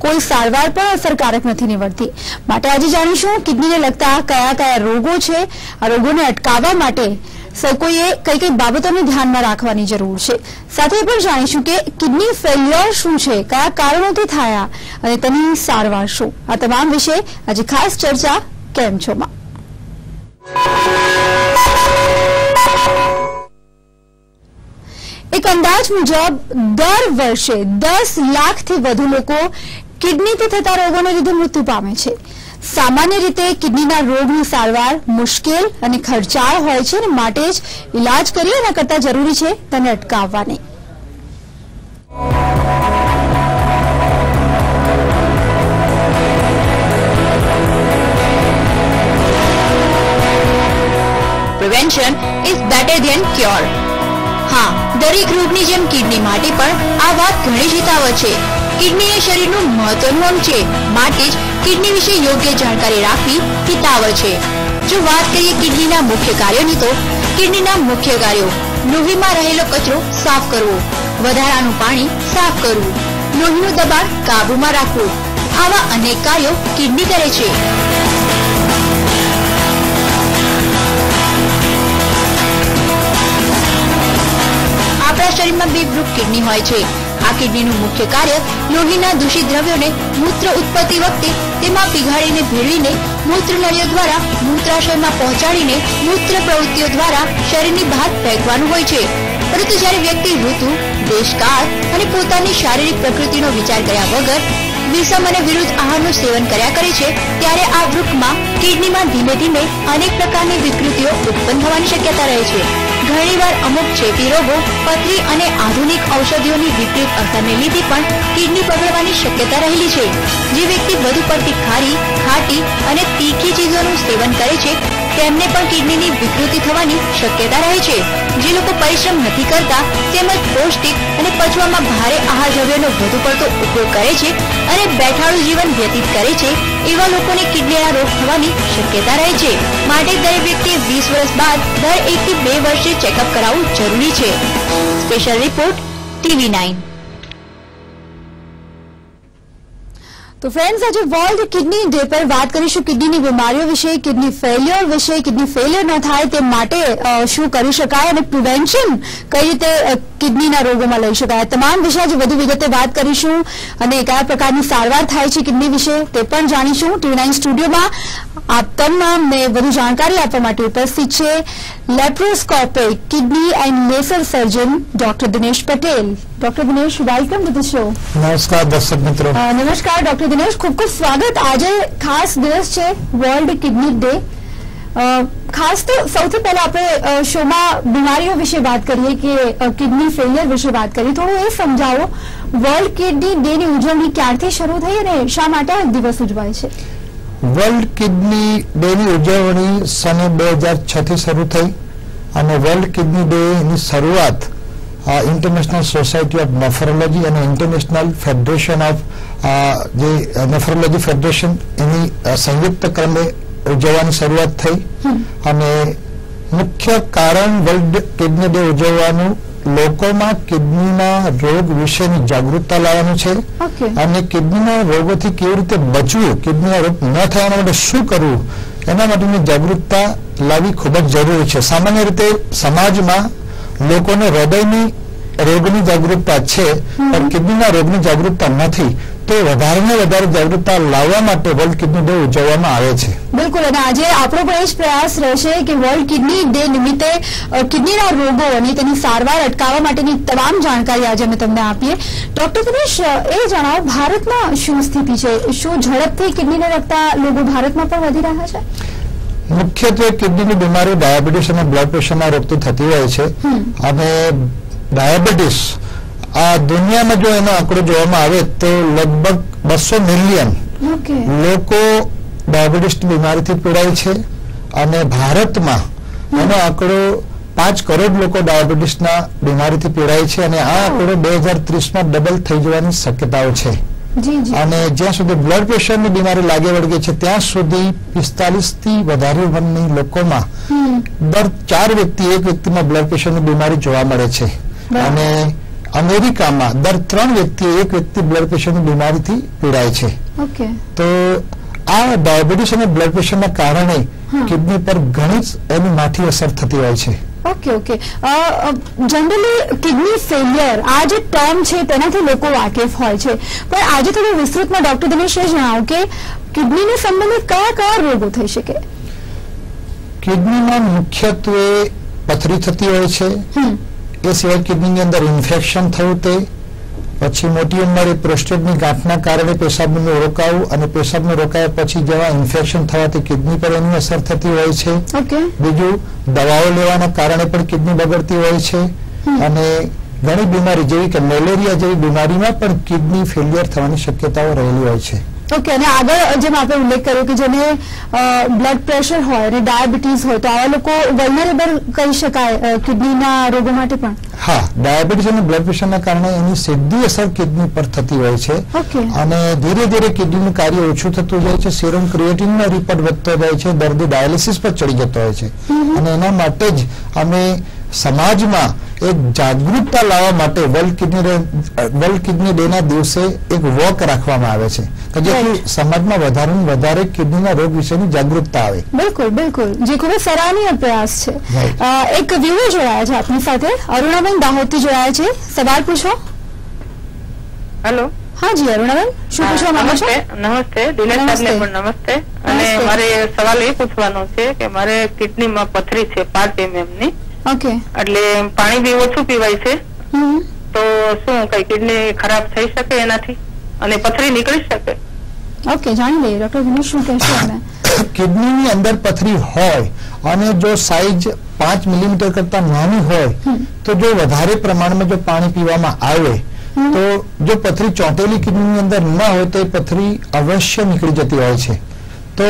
કોઈ સારવાર પણ અસરકારક નથી નીવડતી. માટે આજે જાણીશું કિડનીને લગતા કયા કયા રોગો છે. આ રોગોને અટકાવવા માટે કોઈએ કઈ કઈ બાબતોને ધ્યાનમાં રાખવાની જરૂર છે. સાથે પણ જાણીશું કે કિડની ફેલ્યોર શું છે, કયા કારણોથી થયા અને તેની સારવાર શું. આ તમામ વિશે આજે ખાસ ચર્ચા કેમ છોમાં. એક અંદાજ મુજબ દર વર્ષે 10 લાખથી વધુ લોકો કિડનીથી થતા રોગોને લીધે મૃત્યુ પામે છે. સામાન્ય રીતે કિડનીના રોગની સારવાર મુશ્કેલ અને ખર્ચાળ હોય છે, અને માટે જ ઇલાજ કરીએ એના કરતા જરૂરી છે તેને અટકાવવાની. Prevention is better than cure. હા, દરેક રોગની જેમ કિડની માટે પણ આ વાત ઘણી જ હિતાવહ છે. કિડની એ શરીરનું મહત્વનું અંગ છે, માટે જ કિડની વિશે યોગ્ય જાણકારી રાખવી હિતાવહ છે. જો વાત કરીએ કિડનીના મુખ્ય કાર્યોની, તો કિડનીના મુખ્ય કાર્યો: લોહીમાં રહેલો કચરો સાફ કરવો, વધારાનું પાણી સાફ કરવું, લોહીનું દબાણ કાબૂમાં રાખવું, આવા અનેક કાર્યો કિડની કરે છે. આપણા શરીરમાં 2 ગ્રુપ કિડની હોય છે. આ કિડનીનું મુખ્ય કાર્ય લોહીના દૂષિત દ્રવ્યોને મૂત્ર ઉત્પત્તિ વખતે તેમાં પીગાળીને ભેળવીને મૂત્રનળીઓ દ્વારા મૂત્રાશયમાં પહોંચાડીને મૂત્ર પ્રવૃત્તિઓ દ્વારા શરીરની બહાર ફેંકવાનું હોય છે. પરંતુ જ્યારે વ્યક્તિ ઋતુ, દેશકાળ અને પોતાની શારીરિક પ્રકૃતિનો વિચાર કર્યા વગર વિષમ અને વિરુદ્ધ આહારનું સેવન કર્યા કરે છે, ત્યારે આ વૃક્કમાં કિડનીમાં ધીમે ધીમે અનેક પ્રકારની વિકૃતિઓ ઉત્પન્ન થવાની શક્યતા રહે છે. ઘણીવાર અમુક ચેપી રોગો, પથરી અને આધુનિક ઔષધિઓની વિપરીત અસરને લીધે પણ કિડની બગડવાની શક્યતા રહેલી છે. જે વ્યક્તિ વધુ પડતી ખારી, ખાટી અને તીખી ચીજોનું સેવન કરે છે, તેમને પણ કિડનીની વિકૃતિ થવાની શક્યતા રહે છે. જે લોકો પરિશ્રમ નથી કરતા, તેમજ પૌષ્ટિક અને પચવામાં ભારે આહાર દ્રવ્યોનો વધુ પડતો ઉપયોગ કરે છે અને બેઠાડું જીવન વ્યતીત કરે છે, એવા લોકોને કિડનીના રોગ થવાની શક્યતા રહે છે. માટે દરેક વ્યક્તિએ 20 વર્ષ બાદ દર 1 થી 2 વર્ષે ચેકઅપ કરાવવું જરૂરી છે. Special report TV9. તો ફ્રેન્ડ્સ, આજે વર્લ્ડ કિડની ડે પર વાત કરીશું કિડનીની બીમારીઓ વિશે, કિડની ફેલ્યોર વિશે. કિડની ફેલ્યોર ન થાય તે માટે શું કરી શકાય અને પ્રિવેન્શન કઈ રીતે કિડનીના રોગોમાં લઈ શકાય, તમામ વિશે આજે વધુ વિગતે વાત કરીશું. અને કયા પ્રકારની સારવાર થાય છે કિડની વિશે તે પણ જાણીશું. TV9 સ્ટુડિયોમાં આપ તમામને વધુ જાણકારી આપવા માટે ઉપસ્થિત છે laparoscopic kidney and laser surgeon doctor Dinesh Patel. Doctor Dinesh, welcome to the show. નમસ્કાર દર્શક મિત્રો. નમસ્કાર ડોક્ટર દિનેશ, ખૂબ ખૂબ સ્વાગત. આજે ખાસ દિવસ છે વર્લ્ડ કિડની ડે. ખાસ તો સૌથી પહેલા આપણે શોમાં બીમારીઓ વિશે વાત કરીએ કે કિડની ફેલિયર વિશે વાત કરીએ. થોડું એ સમજાવો, વર્લ્ડ કિડની ડે ની ઉજવણી ક્યારથી શરૂ થઈ અને શા માટે આ દિવસ ઉજવાય છે? વર્લ્ડ કિડની ડે ની ઉજવણી સન 2006 થી શરૂ થઈ અને વર્લ્ડ કિડની ડે ની શરૂઆત ઇન્ટરનેશનલ સોસાયટી ઓફ નેફ્રોલોજી અને ઇન્ટરનેશનલ ફેડરેશન ઓફ જે નેફ્રોલોજી ફેડરેશન એની સંયુક્ત ક્રમે ઉજવવાની શરૂઆત થઈ. અને મુખ્ય કારણ વર્લ્ડ કિડની ડે ઉજવવાનું લોકોમાં કિડનીના રોગ વિશેની જાગૃતતા લાવવાનું છે. અને કિડનીના રોગોથી કેવી રીતે બચવું, કિડનીના રોગ ન થવા માટે શું કરવું, એના માટેની જાગૃતતા લાવવી ખૂબ જ જરૂરી છે. સામાન્ય રીતે સમાજમાં લોકોને હૃદયની રોગની જાગૃતતા છે, પણ કિડનીના રોગની જાગૃતતા નથી. તો વધારે ને વધારે જાગૃતતા લાવવા માટે વર્લ્ડ કિડની ડે ઉજવવામાં આવે છે. બિલકુલ, અને આજે આપણો પણ એ જ પ્રયાસ રહેશે કે વર્લ્ડ કિડની ડે નિમિત્તે કિડનીના રોગો અને તેની સારવાર અટકાવવા માટેની તમામ જાણકારી આજે અમે તમને આપીએ. ડોક્ટર દિનેશ, એ જણાવો, ભારતમાં શું સ્થિતિ છે? શું ઝડપથી કિડનીને લગતા રોગો ભારતમાં પણ વધી રહ્યા છે? મુખ્યત્વે કિડનીની બીમારી ડાયાબિટીસ અને બ્લડ પ્રેશરના રોગથી થતી હોય છે. અને ડાયાબિટીસ આ દુનિયામાં જો એનો આંકડો જોવામાં આવે તો લગભગ 200 મિલિયન લોકો ડાયાબિટીસની બીમારીથી પીડાય છે. અને ભારતમાં એનો આંકડો 5 કરોડ લોકો ડાયાબિટીસના બીમારીથી પીડાય છે. અને આ આંકડો 2030માં ડબલ થઈ જવાની શક્યતાઓ છે. અને જ્યાં સુધી બ્લડ પ્રેશરની બીમારી લાગે વળગે છે ત્યાં સુધી 45 થી વધારે ઉંમરની લોકોમાં દર 4 વ્યક્તિ એક વ્યક્તિમાં બ્લડ પ્રેશરની બીમારી જોવા મળે છે. અને અમેરિકામાં દર 3 વ્યક્તિ એક વ્યક્તિ બ્લડ પ્રેશરની બીમારીથી પીડાય છે. ઓકે. તો આ ડાયાબિટીસ અને બ્લડ પ્રેશરના કારણે કિડની પર ઘણી જ એની માઠી અસર થતી હોય છે. ઓકે. જનરલી કિડની ફેલિયર આ જે ટર્મ છે તેનાથી લોકો વાકેફ હોય છે, પણ આજે થોડું વિસ્તૃતમાં ડોક્ટર દિનેશે જણાવો કે કિડનીને સંબંધિત કયા રોગો થઈ શકે? કિડનીમાં મુખ્યત્વે પથરી થતી હોય છે, એ સિવાય કિડનીની અંદર ઇન્ફેક્શન થયું, તે પછી મોટી ઉંમરે પ્રોસ્ટેટની ગાંઠના કારણે પેશાબનું રોકાવું અને પેશાબનું રોકાયા પછી જેવા ઇન્ફેક્શન થવાથી કિડની પર એની અસર થતી હોય છે. બીજું, દવાઓ લેવાના કારણે પણ કિડની બગડતી હોય છે, અને ઘણી બીમારી જેવી કે મેલેરિયા જેવી બીમારીમાં પણ કિડની ફેલિયર થવાની શક્યતાઓ રહેલી હોય છે. ઓકે. અને આગળ જેમ આપણે ઉલ્લેખ કર્યો કે જેને બ્લડ પ્રેશર હોય અને ડાયાબિટીસ હોય તો આવા લોકો વલ્નરેબલ કહી શકાય કિડનીના રોગો માટે પણ? હા, ડાયાબિટીસ અને બ્લડ પ્રેશરના કારણે એની સીધી અસર કિડની પર થતી હોય છે, અને ધીરે ધીરે કિડનીનું કાર્ય ઓછું થતું જાય છે, સેરમ ક્રિએટિનનો રિપોર્ટ વધતો જાય છે, દર્દી ડાયાલિસિસ પર ચડી જતો હોય છે. અને એના માટે જ અમે સમાજમાં એક જાગૃતતા લાવવા માટે વર્લ્ડ કિડની ડે ના દિવસે એક વોક રાખવામાં આવે છે કે જેથી સમાજમાં વધારે વધારે કિડનીના રોગ વિશેની જાગૃતતા આવે. બિલકુલ, જે ખૂબ જ સરાહનીય પ્રયાસ છે. એક વ્યૂઅર જોડાયા છે આપની સાથે, અરુણાબેન દાહોદથી જોડાયા છે, સવાલ પૂછો. હેલો. હા જી અરુણાબેન, શું પૂછવા માંગો છો? નમસ્તે. દિનેશ સાહેબને પણ નમસ્તે. અને મારે સવાલ એ પૂછવાનો છે કે મારે કિડનીમાં પથરી છે 5 mm ની. ઓકે. એટલે પાણી બી ઓછું પીવાય છે, તો શું કઈ કિડની ખરાબ થઈ શકે એનાથી અને પથરી નીકળી શકે? ઓકે, જાણી લઈએ ડોક્ટર દિનેશ શું કહેશો. કિડનીની અંદર પથરી હોય અને જો સાઈઝ 5 મિલીમીટર કરતા નાની હોય તો જો વધારે પ્રમાણમાં જો પાણી પીવામાં આવે તો જો પથરી ચોંટેલી કિડનીની અંદર ન હોય તો એ પથરી અવશ્ય નીકળી જતી હોય છે. તો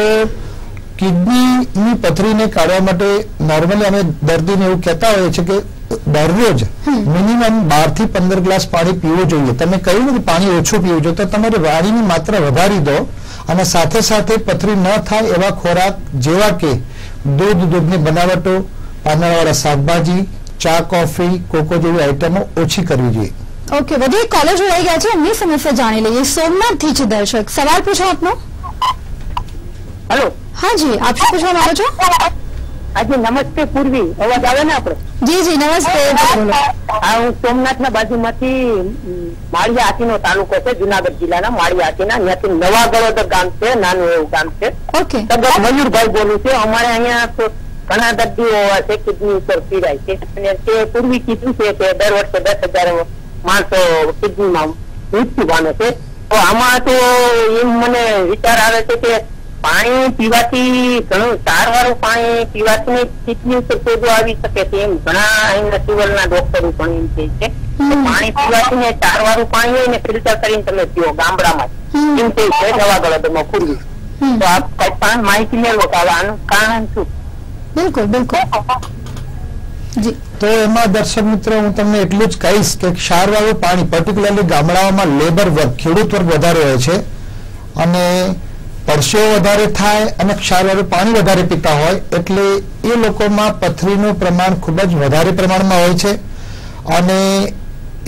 કિડનીની પથરીને કાઢવા માટે નોર્મલી અમે દર્દીને એવું કહેતા હોઈએ છીએ કે દરરોજ મિનિમમ 12 થી 15 ગ્લાસ પાણી પીવું જોઈએ. તમે કહ્યું ને કે પાણી ઓછું પીવું જોઈએ, તો તમારે પાણીની માત્રા વધારી દો અને સાથે સાથે પથરી ન થાય એવા ખોરાક જેવા કે દૂધની બનાવટો, પાંદડાવાળા શાકભાજી, ચા, કોફી, કોકો જેવી આઈટમો ઓછી કરવી જોઈએ. ઓકે. વધુ એક કોલેજ જોડાઈ ગયા છે, એમની સમસ્યા જાણી લઈએ. સોમનાથ થી છે દર્શક, સવાલ પૂછો આપનો. હેલો. હા જી, આપ શું પૂછવા માંગો છો? આજે નમસ્તે પૂર્વી અવાજ આવે ને આપણે? જી નમસ્તે, બોલો. હું સોમનાથના બાજુમાંથી માળિયા હાથીનો તાલુકો છે, જુનાગઢ જિલ્લાના માળિયા હાથીના, ત્યાંથી નવા ગળોદર ગામ છે, નાનું એવું ગામ છે. ઓકે. મયુરભાઈ બોલું છું. અમારે અહીંયા ઘણા દર્દીઓ છે કિડની ઉપર પીડાય છે, અને તે પૂર્વી કીધું છે કે દર વર્ષે 10,000 માણસો કિડનીમાં મૃત્યુ પામે છે. તો આમાં તો એમ મને વિચાર આવે છે કે પાણી પીવાથી ઘણું ક્ષારવાળું પાણી પીવાથી કિડની ઉપર સોજો આવી શકે છે, એમ ઘણા અહીંના સિવિલના ડોક્ટરો પણ એમ કહે છે. પાણી પીવાથી ક્ષારવાળું પાણી હોય ને ફિલ્ટર કરીને તમે પીવો ગામડામાં એમ કહે છે નવાગઢમાં પૂર્વી. તો આપ કઈ પણ માહિતી મેળવો કે આનું કારણ શું? બિલકુલ. તો એમાં દર્શક મિત્રો હું તમને એટલું જ કહીશ કે ક્ષારવાળું પાણી પર્ટિક્યુલરલી ગામડાઓમાં લેબર વર્ગ, ખેડૂત વર્ગ વધારે હોય છે અને પરસેવો વધારે થાય અને ક્ષારવાળું પાણી વધારે પીતા હોય એટલે એ લોકોમાં પથરીનું પ્રમાણ ખૂબ જ વધારે પ્રમાણમાં હોય છે. અને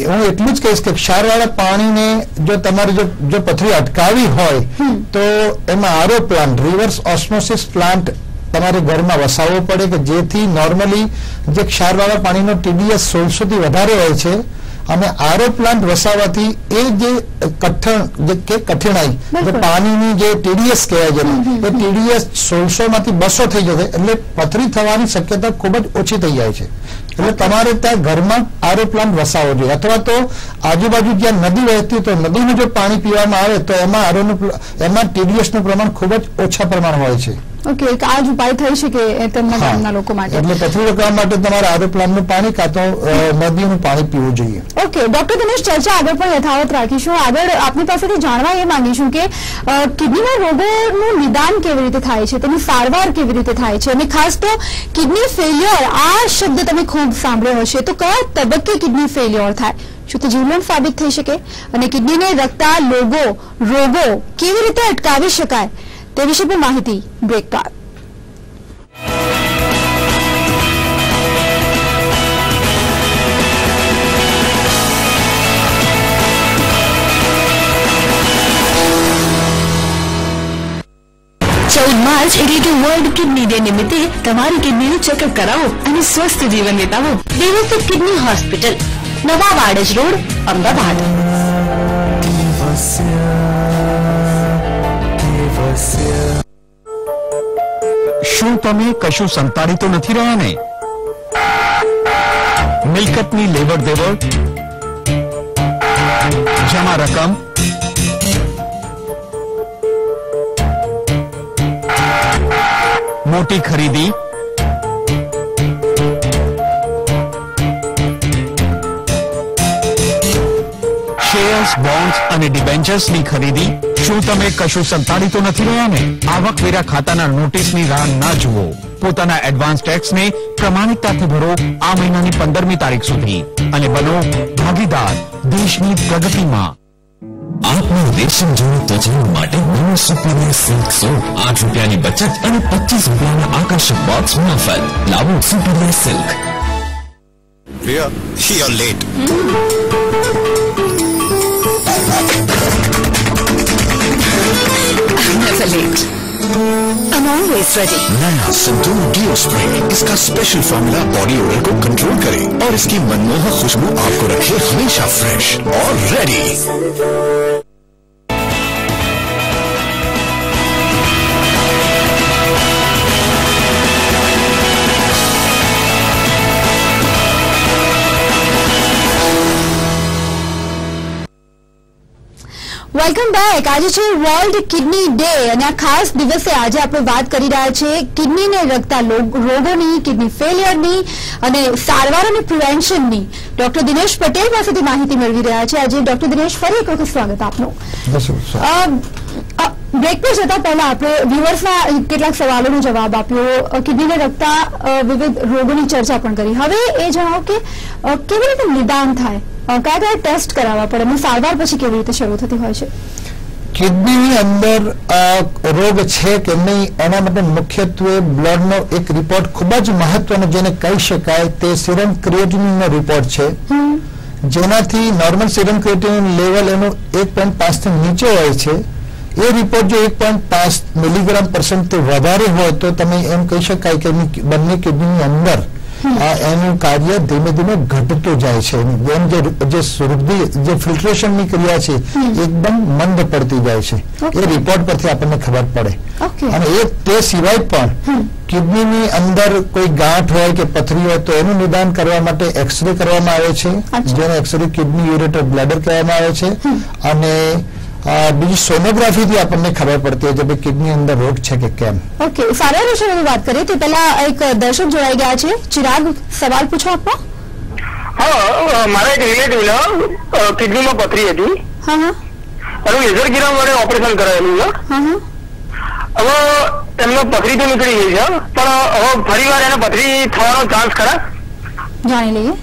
હું એટલું જ કહીશ કે ક્ષારવાળા પાણીને જો તમારે જો પથરી અટકાવી હોય તો એમાં RO plant, reverse osmosis plant તમારે ઘરમાં વસાવવો પડે કે જેથી નોર્મલી જે ક્ષારવાળા પાણીનો TDS 1600 થી વધારે હોય છે અને આરો પ્લાન્ટ વસાવવાથી એ જે કઠિનાઈ પાણીની જે TDS કહેવાય છે એ TDS 1600 માંથી 200 થઈ જશે એટલે પથરી થવાની શક્યતા ખૂબ જ ઓછી થઈ જાય છે. એટલે તમારે ત્યાં ઘરમાં આરો પ્લાન્ટ વસાવવો જોઈએ, અથવા તો આજુબાજુ જ્યાં નદી વહેતી તો નદીનું જો પાણી પીવામાં આવે તો એમાં TDS નું પ્રમાણ ખૂબ જ ઓછા પ્રમાણ હોય છે. ઓકે, એક આ જ ઉપાય થઈ શકે તેમના ગામના લોકો માટે. એટલે પથરી રોકવા માટે તમારે આરો પ્લાન્ટનું પાણી કાં તો નદીનું પાણી પીવું જોઈએ. ઓકે ડોક્ટર દિનેશ, ચર્ચા આગળ પણ યથાવત રાખીશું. આગળ આપની પાસેથી જાણવા એ માંગીશું કે કિડનીના રોગોનું નિદાન કેવી રીતે થાય છે, તેની સારવાર કેવી રીતે થાય છે, અને ખાસ તો કિડની ફેલ્યોર આ શબ્દ તમે ખૂબ સાંભળ્યો હશે, તો કયા તબક્કે કિડની ફેલ્યોર થાય? શું તે જીવલેણ સાબિત થઈ શકે? અને કિડનીને લગતા રોગો કેવી રીતે અટકાવી શકાય તે વિશે પણ માહિતી બ્રેક બાદ. સેલિબ્રેટિંગ વર્લ્ડ કિડની ડે નિમિત્તે તમારી કિડનીનું ચેકઅપ કરાવો અને સ્વસ્થ જીવન વિતાવો. દેવસ્થ કિડની હોસ્પિટલ, નવા વાડજ રોડ, અમદાવાદ. શું તમે કશું સંતાડી તો નથી રહ્યા ને? મિલકતની લેવડ દેવડ, જમા રકમ, મોટી ખરીદી, શેર્સ, બોન્ડ્સ અને ડિબેન્ચર્સની ખરીદી. શું તમે કશું સંતાડી તો નથી રહ્યા ને? આવકવેરા ખાતાના નોટિસની રાહ ના જુઓ. પોતાના એડવાન્સ ટેક્સને પ્રમાણિકતાથી ભરો આ મહિનાની 15મી તારીખ સુધી અને બનો ભાગીદાર દેશની પ્રગતિમાં. આપનું રેશમ જેવું ત્વચા માટે નવું સુપ્રીમિયર સિલ્ક સોપ 8 રૂપિયાની બચત અને 25 રૂપિયાના આકર્ષક બોક્સ મફત. લાવો સુપ્રીમિયર silk. Priya, you're late. I'm never late. I'm always ready. नया संतूर डियो स्प्रे, इसका स्पेशल फॉर्मूला बॉडी ओडर को कंट्रोल करे और इसकी मनमोहक खुशबू आपको रखे हमेशा फ्रेश और रेडी. Welcome back. આજે છે વર્લ્ડ કિડની ડે અને આ ખાસ દિવસે આજે આપણે વાત કરી રહ્યા છીએ કિડનીને લગતા રોગોની, કિડની ફેલિયરની અને સારવાર અને પ્રિવેન્શનની. ડોક્ટર દિનેશ પટેલ પાસેથી માહિતી મેળવી રહ્યા છે. આજે ડોક્ટર દિનેશ, ફરી એક વખત સ્વાગત આપનું. બ્રેક પર જતા પહેલા આપણે વ્યુઅર્સના કેટલાક સવાલોનો જવાબ આપ્યો, કિડનીને લગતા વિવિધ રોગોની ચર્ચા પણ કરી. હવે એ જણાવો કે કેવી રીતે નિદાન થાય, કયા કયા ટેસ્ટ કરાવવા પડે અને સારવાર પછી કેવી રીતે શરૂ થતી હોય છે? કિડનીની અંદર રોગ છે કે નહીં એના માટે મુખ્યત્વે બ્લડનો એક રિપોર્ટ ખૂબ જ મહત્વનો જેને કહી શકાય તે સિરમ ક્રિએટિનિનનો રિપોર્ટ છે, જેનાથી નોર્મલ સિરમ ક્રિએટિનિન લેવલ એનું 1.5 થી નીચે હોય છે. એ રિપોર્ટ જો 1.5 મિલીગ્રામ %થી વધારે હોય તો તમે એમ કહી શકાય કે બંને કિડનીની અંદર એનું કાર્ય ધીમે ધીમે ઘટતું જાય છે. જે ફિલ્ટ્રેશનની ક્રિયા છે એકદમ મંદ પડતી જાય છે. એ રિપોર્ટ પરથી આપણને ખબર પડે. અને તે સિવાય પણ કિડનીની અંદર કોઈ ગાંઠ હોય કે પથરી હોય તો એનું નિદાન કરવા માટે એક્સરે કરવામાં આવે છે, જેને એક્સરે કિડની યુરેટર બ્લેડર કહેવામાં આવે છે. અને બીજી સોનોગ્રાફીથી આપણને ખબર પડતી હોય છે કે કિડની અંદર રોગ છે કે કેમ. ઓકે, સારવાર વિશે વાત કરીએ તો પહેલા એક દર્શક જોડાઈ ગયા છે. ચિરાગ, સવાલ પૂછો આપનો. હા, મારા એક રિલેટિવને કિડનીમાં પથરી હતી. હા હા. એનું લેઝર કિરણ વડે ઓપરેશન કરાયેલું છે. હા હા. હવે એમને પથરી તો નીકળી ગઈ છે, પણ હવે ફરી વાર એને પથરી થવાનો ચાન્સ ખરા? જાણી લઈએ.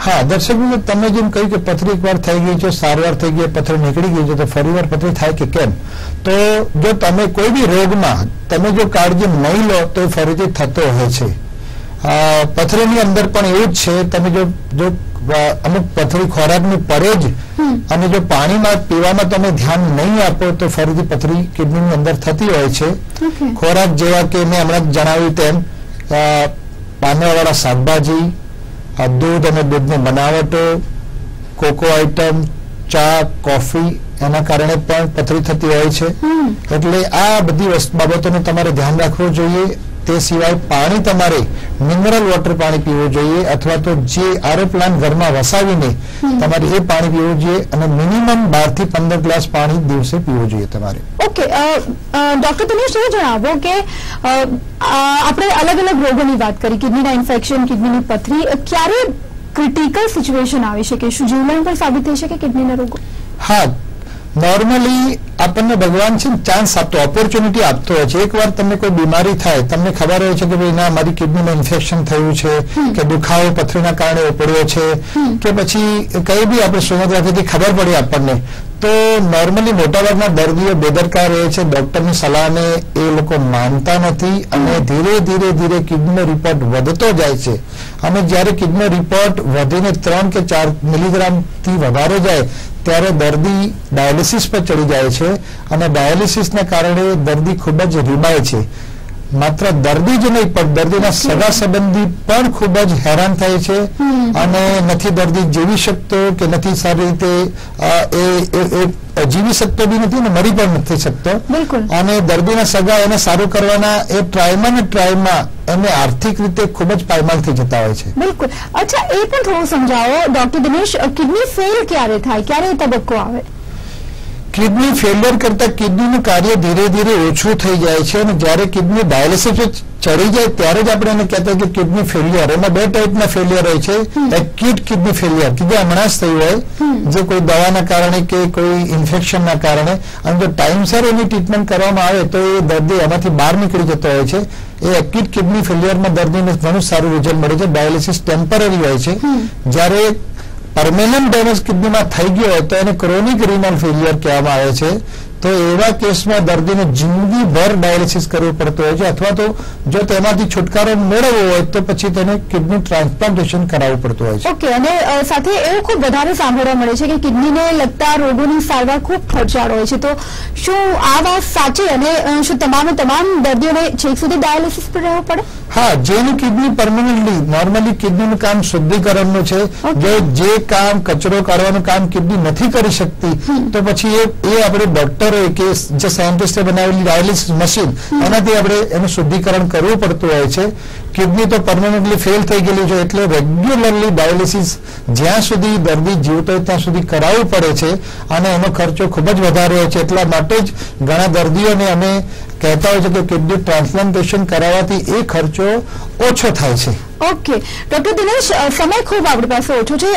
હા દર્શક મિત્રો, તમે જેમ કહ્યું કે પથરી એકવાર થઈ ગઈ છે, સારવાર થઈ ગઈ, પથરી નીકળી ગઈ છે, તો ફરીવાર પથરી થાય કે કેમ? તો જો તમે કોઈ બી રોગમાં તમે જો કાળજી નહીં લો તો ફરીથી થતો હોય છે. પથરીની અંદર પણ એવું જ છે. તમે જો અમુક પથરી ખોરાકની પડે જ અને જો પાણીમાં પીવામાં તમે ધ્યાન નહીં આપો તો ફરીથી પથરી કિડનીની અંદર થતી હોય છે. ખોરાક જેવા કે મેં હમણાં જણાવ્યું તેમ પાંદડાવાળા શાકભાજી, દૂધ અને દૂધની બનાવટો, કોકો આઇટમ, ચા, કોફી, એના કારણે પણ પથરી થતી હોય છે. એટલે આ બધી બાબતોનું તમારે ધ્યાન રાખવું જોઈએ. તે સિવાય પાણી તમારે મિનરલ વોટર પાણી પીવું જોઈએ અથવા તો જે આરઓ પ્લાન્ટ ઘરમાં વસાવીને તમારે એ પાણી પીવું જોઈએ અને મિનિમમ 12 થી 15 ગ્લાસ પાણી દિવસે પીવું જોઈએ તમારે. ઓકે, ડોક્ટર તમે શું જણાવો કે આપણે અલગ અલગ રોગોની વાત કરી, કિડનીના ઇન્ફેક્શન, કિડનીની પથરી, ક્યારે ક્રિટિકલ સિચ્યુએશન આવી શકે, શું જીવલેણ પણ સાબિત થઈ શકે કિડનીના રોગો? હા, નોર્મલી આપણને ભગવાન છે ચાન્સ આપતો, ઓપોર્ચ્યુનિટી આપતો હોય છે. એકવાર તમને કોઈ બીમારી થાય, તમને ખબર હોય છે કે ભાઈ ના મારી કિડનીમાં ઇન્ફેક્શન થયું છે કે દુખાવો પથરીના કારણે પડ્યો છે કે પછી કઈ બી આપણે સોનોગ્રાફીથી ખબર પડી આપણને, તો નોર્મલી મોટાભાગના દર્દીઓ બેદરકાર રહે છે. ડોક્ટરની સલાહને એ લોકો માનતા નથી અને ધીરે ધીરે ધીરે કિડનીનો રિપોર્ટ વધતો જાય છે. અને જ્યારે કિડનીનો રિપોર્ટ વધીને 3 કે 4 મિલીગ્રામથી વધારે જાય ત્યારે દર્દી ડાયાલિસિસ પર ચડી જાય છે અને ડાયાલિસિસના કારણે દર્દી ખૂબ જ રીબાય છે. માત્ર દર્દી જ નહીં પણ દર્દીના સગા સંબંધી પણ ખૂબ જ હેરાન થાય છે અને નથી દર્દી જીવી શકતો કે નથી સારી રીતે જીવી શકતો બી નથી ને મરી પણ નથી શકતો. અને દર્દીના સગા એને સારું કરવાના એ ટ્રાયમાં એમને આર્થિક રીતે ખૂબ જ પાયમાલ થઈ જતા હોય છે. બિલકુલ. અચ્છા, એ પણ થોડું સમજાવો ડોક્ટર દિનેશ, કિડની ફેલ ક્યારે થાય, ક્યારે એ તબક્કો આવે? કિડની ફેલિયર કરતા કિડનીનું કાર્ય ધીરે ધીરે ઓછું થઈ જાય છે અને જ્યારે કિડની ડાયાલિસિસ ચડી જાય ત્યારે જ આપણે એને કહેતા કે કિડની ફેલિયર. એમાં બે ટાઈપના ફેલિયર હોય છે. એક્યુટ કિડની ફેલિયર કે જે હમણાં જ થયું હોય, જે કોઈ દવાના કારણે કે કોઈ ઇન્ફેક્શનના કારણે, અને જો ટાઈમસર એની ટ્રીટમેન્ટ કરવામાં આવે તો એ દર્દી એમાંથી બહાર નીકળી જતો હોય છે. એ એક્યુટ કિડની ફેલિયરમાં દર્દીને ઘણું સારું રિઝલ્ટ મળે છે. ડાયાલિસિસ ટેમ્પરરી હોય છે. જ્યારે પરમેનન્ટ ડેમેજ કિડનીમાં થઈ ગયો હોય તો એને ક્રોનિક રિનલ ફેલિયર કહેવામાં આવે છે. તો એવા કેસમાં દર્દીને જિંદગીભર ડાયાલિસિસ કરવું પડતું હોય છે, અથવા તો જો તેમાંથી છુટકારો મેળવવો હોય તો પછી તેને કિડની ટ્રાન્સપ્લાન્ટેશન કરાવવું પડતું હોય છે. ઓકે. અને સાથે એવું ખૂબ વધારે સાંભળવા મળે છે કે કિડનીને લગતા રોગોની સારવાર ખૂબ ખર્ચાળ હોય છે. તો શું આ વાત સાચી અને શું તમામ દર્દીઓને છેક સુધી ડાયાલિસિસ પર રહેવું પડે? હા, જેની કિડની પરમેનન્ટલી, નોર્મલી કિડનીનું કામ શુદ્ધિકરણનું છે, જે કામ કચરો કાઢવાનું કામ કિડની નથી કરી શકતી, તો પછી એ આપણે ડોક્ટર કે જે સાયન્ટિસ્ટે બનાવેલી ડાયાલિસિસ મશીન એનાથી આપણે એનું શુદ્ધિકરણ કરવું પડતું હોય છે. કિડની તો પરમેનન્ટલી ફેલ થઈ ગયેલી છે એટલે રેગ્યુલરલી ડાયાલિસિસ જ્યાં સુધી દર્દી જીવતો હોય ત્યાં સુધી કરાવવું પડે છે અને એનો ખર્ચો ખૂબ જ વધારે હોય છે. એટલા માટે જ ઘણા દર્દીઓને અમે કહેતા હોય છે કે કિડની ટ્રાન્સપ્લાન્ટેશન કરાવવાથી એ ખર્ચો ઓછો થાય છે. ઓકે ડોક્ટર દિનેશ, સમય ખૂબ આપણી પાસે ઓછો છે.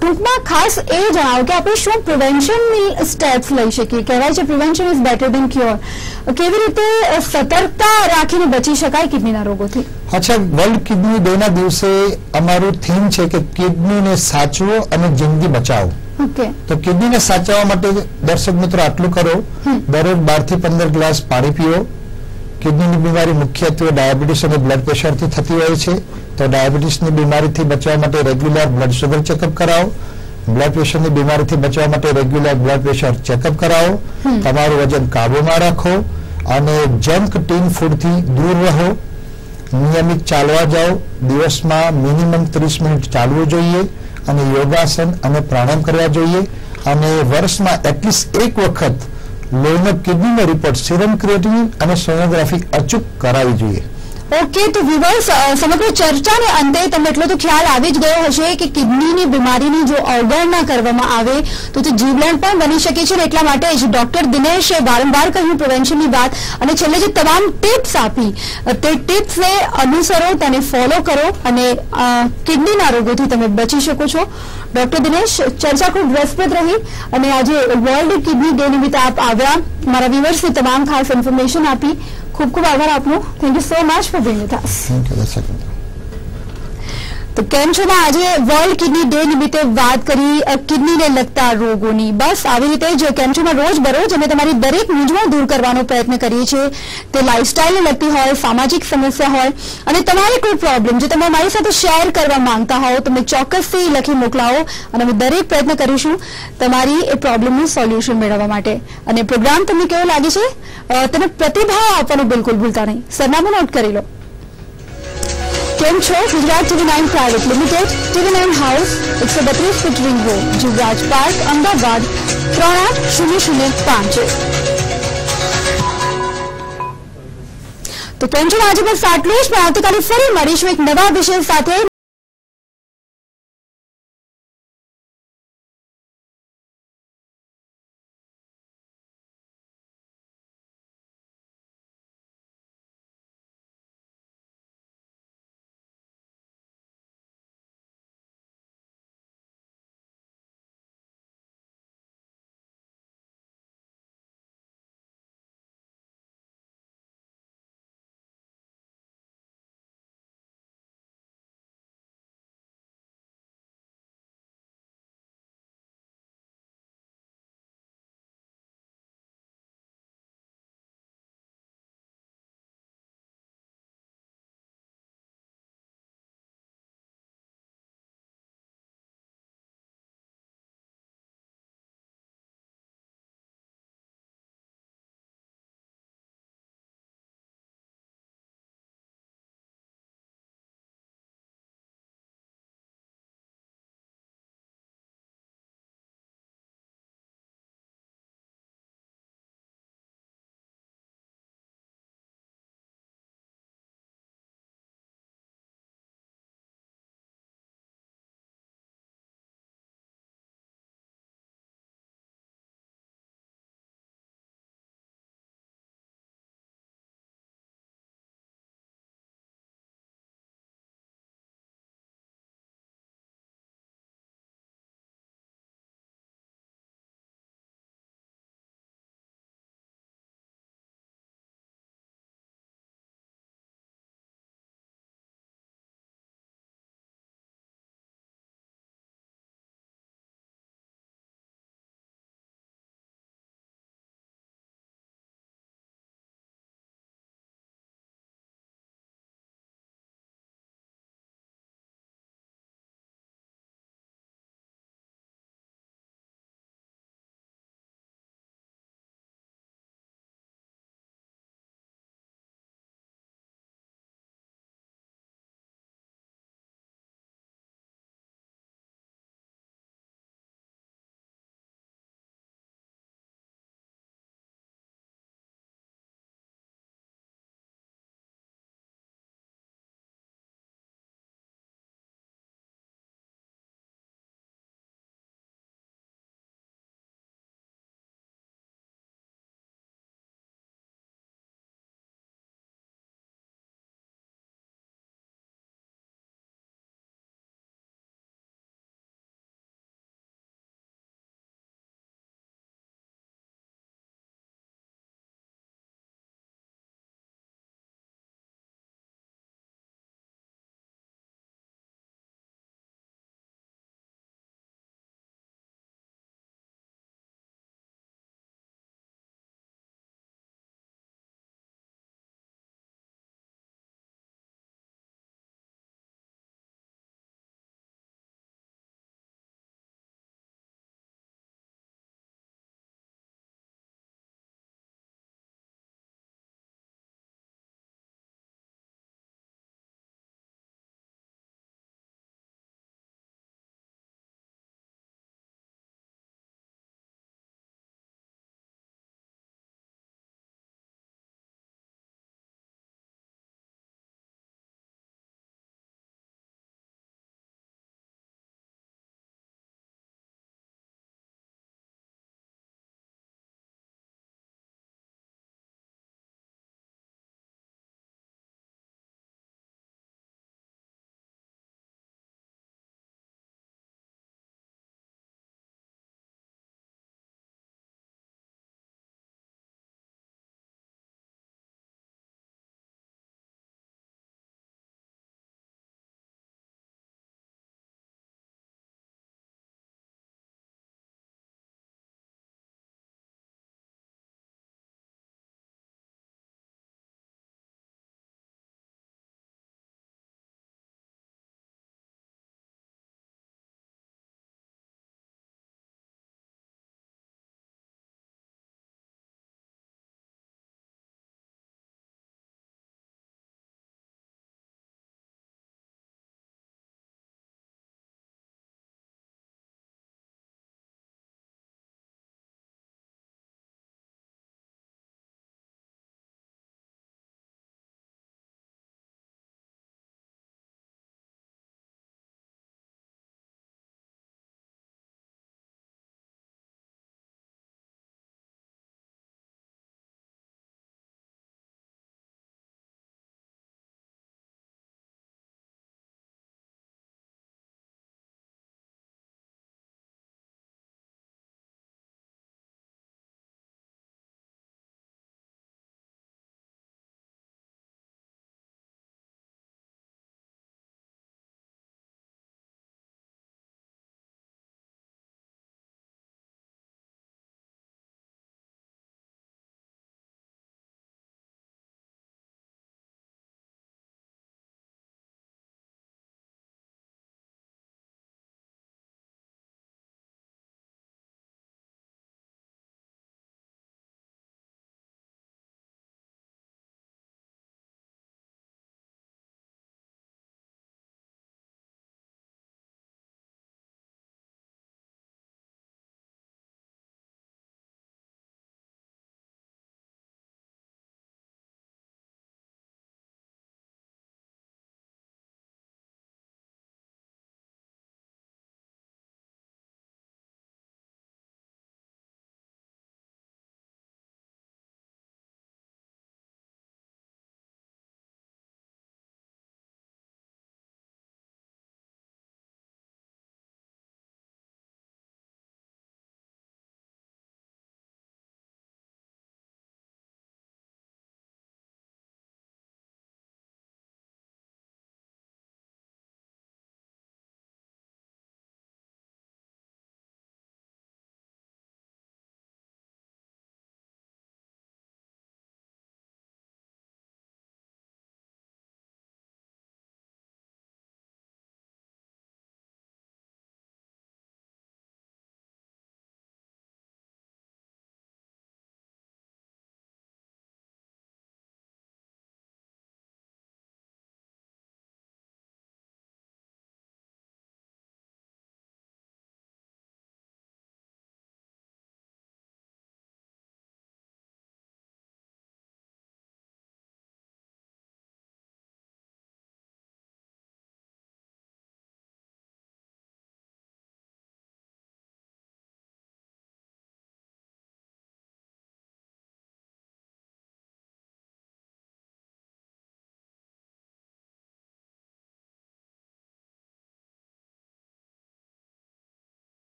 ટૂંકમાં ખાસ એ જણાવો કે આપણે શું પ્રિવેન્શનની સ્ટેપ્સ લઈ શકીએ? કહેવાય છે prevention is better than cure. કેવી રીતે સતર્કતા રાખીને બચી શકાય કિડનીના રોગોથી? અચ્છા, વર્લ્ડ કિડની ડે ના દિવસે અમારું થીમ છે કે કિડનીને સાચવો અને જિંદગી બચાવો. તો કિડનીને સાચવવા માટે દર્શક મિત્રો આટલું કરો: દરરોજ 12 થી 15 ગ્લાસ પાણી પીવો. કિડનીની બીમારી મુખ્યત્વે ડાયાબિટીસ અને બ્લડ પ્રેશરથી થતી હોય છે. તો ડાયાબિટીસની બીમારીથી બચવા માટે રેગ્યુલર બ્લડ શુગર ચેકઅપ કરાવો. બ્લડ પ્રેશરની બીમારીથી બચવા માટે રેગ્યુલર બ્લડ પ્રેશર ચેકઅપ કરાવો. તમારું વજન કાબુમાં રાખો અને જંક ટીન ફૂડથી દૂર રહો. નિયમિત ચાલવા જાઓ. દિવસમાં મિનિમમ 30 મિનિટ ચાલવું જોઈએ અને યોગાસન અને પ્રાણાયામ કરવા જોઈએ. અને વર્ષમાં એટલીસ્ટ એક વખત લોહીનો કિડનીનો રિપોર્ટ, સિરમ ક્રિએટિનિન અને સોનોગ્રાફી અચૂક કરાવવી જોઈએ. ઓકે, તો વિવર્સ, સમગ્ર ચર્ચાને અંતે તમને એટલો તો ખ્યાલ આવી જ ગયો હશે કે કિડનીની બીમારીની જો અવગણના કરવામાં આવે તો તે જીવલેણ પણ બની શકે છે. એટલા માટે જ ડોક્ટર દિનેશે વારંવાર કહ્યું પ્રિવેન્શનની વાત, અને છેલ્લે જે તમામ ટિપ્સ આપી તે ટિપ્સને અનુસરો, તેને ફોલો કરો અને કિડનીના રોગોથી તમે બચી શકો છો. ડોક્ટર દિનેશ, ચર્ચા ખૂબ રસપ્રદ રહી અને આજે વર્લ્ડ કિડની ડે નિમિત્તે આપ આવ્યા, મારા વ્યુઅર્સને તમામ ખાસ ઇન્ફોર્મેશન આપી. ખૂબ ખૂબ આભાર આપનો. Thank you so much for being with us. તો કેમ છો? આજે વર્લ્ડ કિડની ડે નિમિત્તે વાત કરી કિડનીને લગતા રોગોની. બસ આવી રીતે જ કેમ છો રોજ બરોજ અમે તમારી દરેક મૂંઝવણ દૂર કરવાનો પ્રયત્ન કરીએ છીએ. તે લાઇફસ્ટાઇલને લગતી હોય, સામાજિક સમસ્યા હોય અને તમારે કોઈ પ્રોબ્લેમ જે તમે મારી સાથે શેર કરવા માંગતા હોવ તમે ચોક્કસથી લખી મોકલાવો અને અમે દરેક પ્રયત્ન કરીશું તમારી એ પ્રોબ્લેમનું સોલ્યુશન મેળવવા માટે. અને પ્રોગ્રામ તમને કેવો લાગે છે તમે પ્રતિભાવ આપવાનું બિલકુલ ભૂલતા નહીં. સરનામું નોટ કરી લો. કેમ છો? Gujarat TV9 private limited, TV9 house, 132 fit ring road, Jivraj park, Ahmedabad 380005. તો કેમ છો? આજે બસ આટલું જ, પણ આવતીકાલે ફરી મળીશું એક નવા વિષય સાથે.